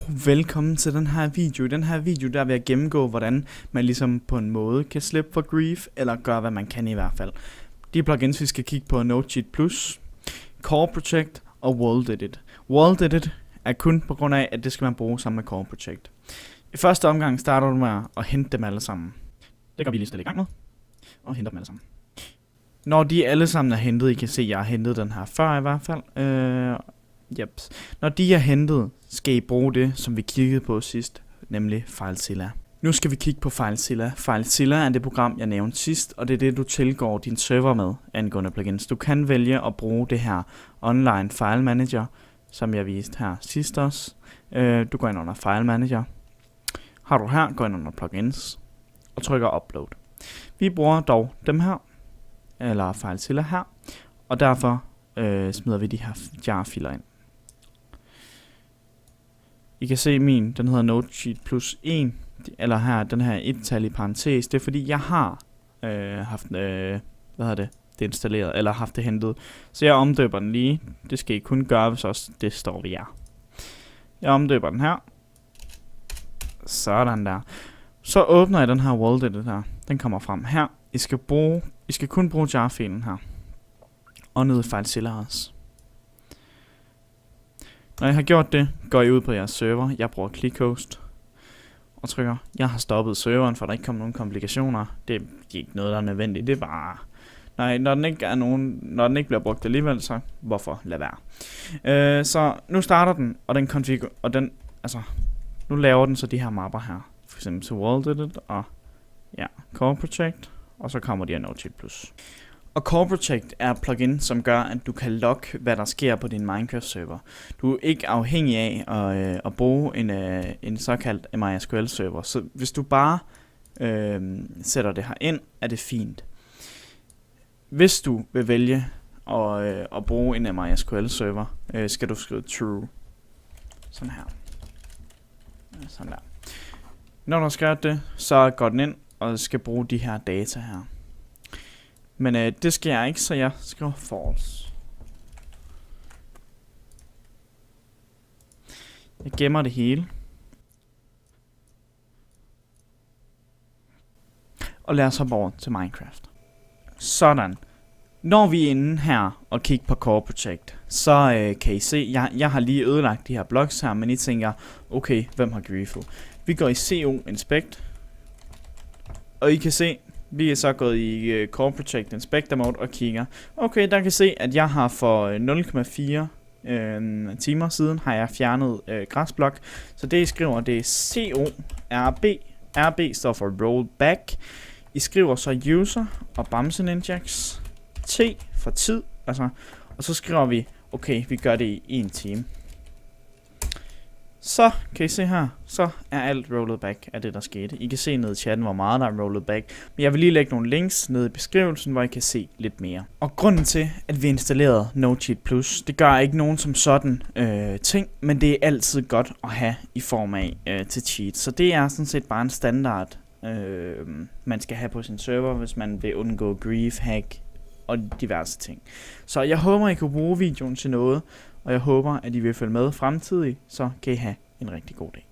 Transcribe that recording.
Velkommen til den her video. I den her video der vil jeg gennemgå, hvordan man ligesom på en måde kan slippe for grief, eller gøre hvad man kan i hvert fald. De plugins vi skal kigge på er NoCheat Plus, Core Protect og World Edit. World Edit er kun på grund af, at det skal man bruge sammen med Core Protect. I første omgang starter du med at hente dem alle sammen. Det går vi lige stille i gang med, og henter dem alle sammen. Når de alle sammen er hentet, I kan se, at jeg har hentet den her før i hvert fald. Yep. Når de er hentet, skal I bruge det, som vi kiggede på sidst, nemlig FileZilla. Nu skal vi kigge på FileZilla. FileZilla er det program, jeg nævnte sidst, og det er det, du tilgår din server med angående plugins. Du kan vælge at bruge det her online file manager, som jeg viste her sidst også. Du går ind under file manager. Har du her, gå ind under plugins og trykker upload. Vi bruger dog dem her, eller FileZilla her, og derfor smider vi de her jar-filer ind. I kan se min, den hedder NoCheat Plus 1, eller her, den her et-tal i parentes. Det er fordi, jeg har haft, det installeret, eller haft det hentet. Så jeg omdøber den lige. Det skal I kun gøre, hvis også det står ved jer. Jeg omdøber den her. Sådan der. Så åbner jeg den her World Edit her. Den kommer frem her. I skal kun bruge jar-filen her. Og nede i FileZilla også. Når jeg har gjort det, går I ud på jeres server. Jeg bruger ClickHost. Og trykker, jeg har stoppet serveren, for der ikke kommer nogen komplikationer. Det er ikke noget, der er nødvendigt. Det er bare... Nej, når den ikke bliver brugt alligevel, så hvorfor lad være. Så nu starter den, og den nu laver den så de her mapper her. For eksempel til World Edit og ja, Core Protect. Og så kommer de her NoCheat Plus. Og Core Protect er et plugin, som gør, at du kan logge, hvad der sker på din Minecraft-server. Du er ikke afhængig af at bruge en såkaldt MySQL-server. Så hvis du bare sætter det her ind, er det fint. Hvis du vil vælge at bruge en MySQL-server, skal du skrive true. Sådan her. Sådan der. Når du har skrevet det, så går den ind og skal bruge de her data her. Men det skal jeg ikke, så jeg skriver false. Jeg gemmer det hele. Og lad os hoppe over til Minecraft. Sådan. Når vi er inde her og kigger på Core Protect, så kan I se, jeg har lige ødelagt de her blocks her, men I tænker, okay, hvem har griefet? Vi går i CO Inspect, og I kan se, vi er så gået i Core Protect Inspector mode og kigger. Okay, der kan se, at jeg har for 0,4 timer siden har jeg fjernet græsblok. Så det I skriver, det er CORB. RB står for rollback. I skriver så user og Bamse Ninjax. T for tid, og så skriver vi, okay, vi gør det i 1 time. Så kan I se her, så er alt rollet back af det der skete. I kan se nede i chatten, hvor meget der er rollet back. Men jeg vil lige lægge nogle links nede i beskrivelsen, hvor I kan se lidt mere. Og grunden til, at vi installerede NoCheat Plus, det gør ikke nogen som sådan ting, men det er altid godt at have i form af til cheat. Så det er sådan set bare en standard, man skal have på sin server, hvis man vil undgå grief, hack og diverse ting. Så jeg håber, I kan bruge videoen til noget, og jeg håber, at I vil følge med fremtidigt, så kan I have en rigtig god dag.